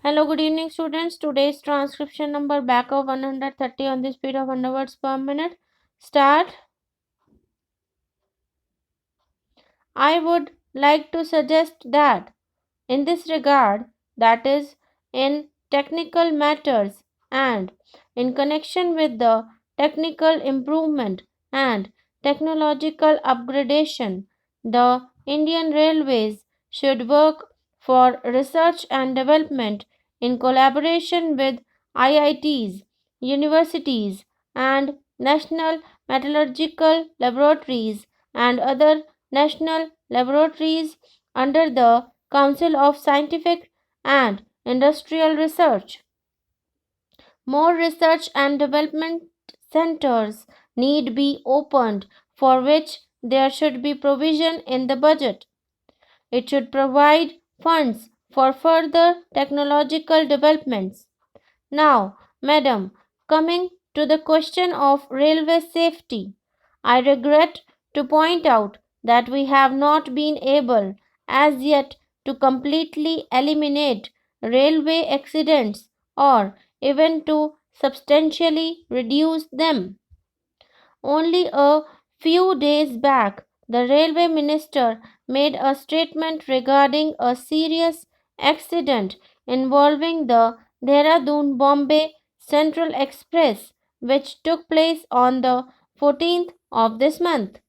Hello, good evening, students. Today's transcription number back of 130 on the speed of 100 words per minute. Start. I would like to suggest that in this regard, that is, in technical matters and in connection with the technical improvement and technological upgradation, the Indian Railways should work for research and development in collaboration with IITs, universities, and national metallurgical laboratories and other national laboratories under the Council of Scientific and Industrial Research. More research and development centers need be opened, for which there should be provision in the budget. It should provide funds for further technological developments. Now, madam, coming to the question of railway safety, I regret to point out that we have not been able as yet to completely eliminate railway accidents or even to substantially reduce them. Only a few days back, the railway minister made a statement regarding a serious accident involving the Dehradun Bombay Central Express, which took place on the 14th of this month.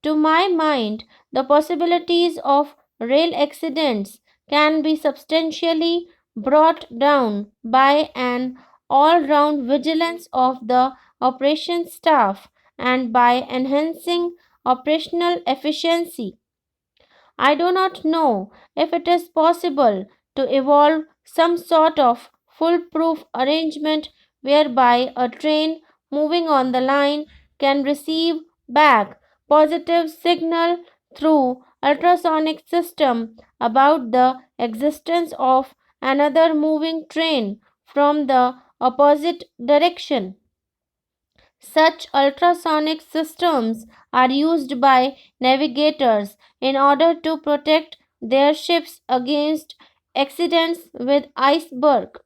To my mind, the possibilities of rail accidents can be substantially brought down by an all round vigilance of the operations staff and by enhancing operational efficiency. I do not know if it is possible to evolve some sort of foolproof arrangement whereby a train moving on the line can receive back positive signal through ultrasonic system about the existence of another moving train from the opposite direction. Such ultrasonic systems are used by navigators in order to protect their ships against accidents with iceberg.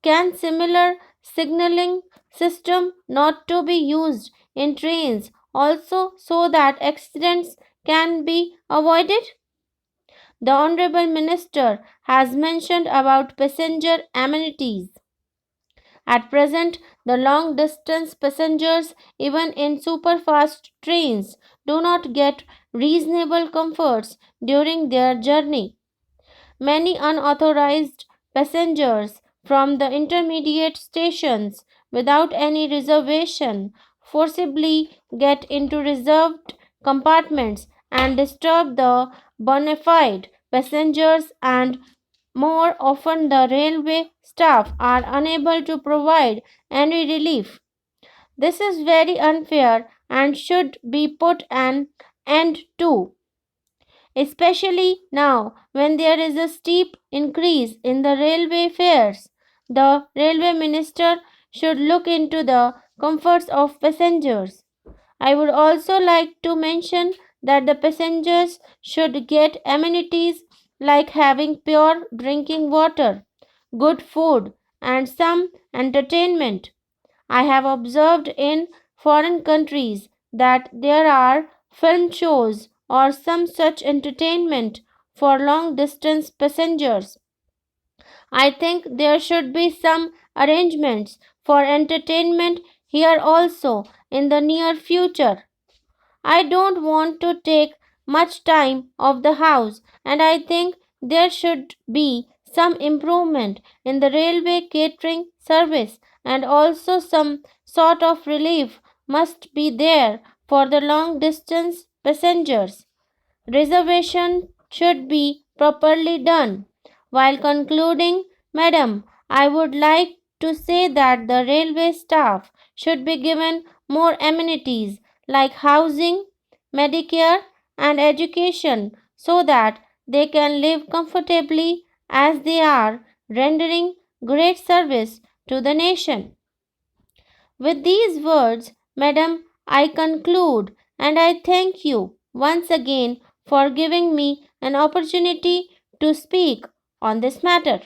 Can similar signaling system not to be used in trains also so that accidents can be avoided? The Honorable Minister has mentioned about passenger amenities. At present, the long distance passengers, even in superfast trains, do not get reasonable comforts during their journey. Many unauthorized passengers from the intermediate stations without any reservation forcibly get into reserved compartments and disturb the bona fide passengers, and more often the railway staff are unable to provide any relief. This is very unfair and should be put an end to, especially now when there is a steep increase in the railway fares. The railway minister should look into the comforts of passengers. I would also like to mention that the passengers should get amenities like having pure drinking water, good food, and some entertainment. I have observed in foreign countries that there are film shows or some such entertainment for long distance passengers. I think there should be some arrangements for entertainment here also in the near future. I don't want to take much time of the house, and I think there should be some improvement in the railway catering service, and also some sort of relief must be there for the long distance passengers. Reservation should be properly done. While concluding, madam, I would like to say that the railway staff should be given more amenities like housing, Medicare, and education so that they can live comfortably as they are rendering great service to the nation. With these words, madam, I conclude, and I thank you once again for giving me an opportunity to speak on this matter.